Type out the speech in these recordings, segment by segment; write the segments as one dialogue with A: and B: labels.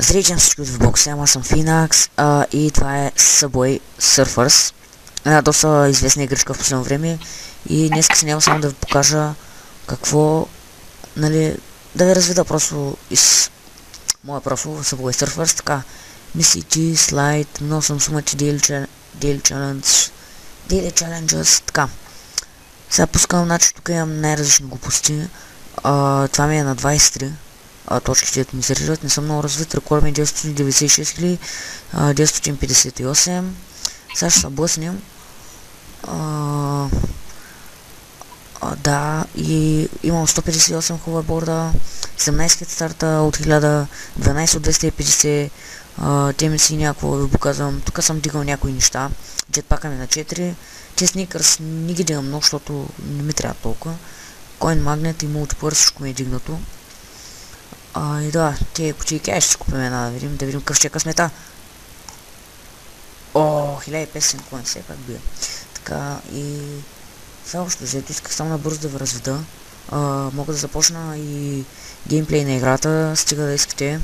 A: Здравейте на всички от VBOX, аз съм Finax и това е Subway Surfers. Една доста известна игричка в последно време и днес се няма само да ви покажа какво, нали, да ви разведа просто из моя профил в Subway Surfers, така, мисии, слайд, много съм сумати daily challenges, така. Сега пускам, значи тук имам най-различни глупости, това ми е на 23. Точките ми се режат, не съм много развит, рекорд ми е 996 958. Сега ще се блъснем. Да, и имам 158 ховерборда, 17 старта от 1000, 12 от 250, те ми си някакво ви показвам. Тук съм дигал някои неща, джетпака ми на 4, те сникърс не ги дигам много, защото не ми трябва толкова. Coin Magnet и мултиплър, всичко ми е дигнато. И да, тези кутийки, ще си купим една да видим какъв ще е късмета. 1500 коин, все пак бия. Така, и сега още взето, исках само набързо да ви разведа. Мога да започна и геймплей на играта, стига да искате.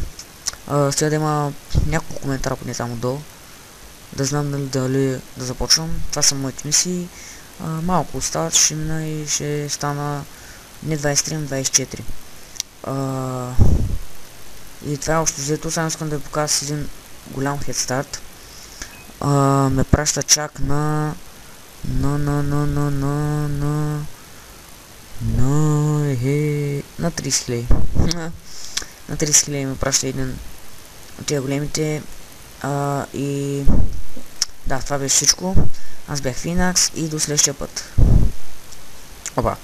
A: Стига да има няколко коментара поне само долу. Да знам дали да започвам. Това са моите мисии. Малко остават, ще мина и ще стана не 23, но 24. И това е още взето, само искам да ви покажа с един голям хедстарт. Ме праща чак на 30 000. На 30 000 ме праща един от тези големите. И да, това беше всичко. Аз бях Finax и до следващия път. Опа!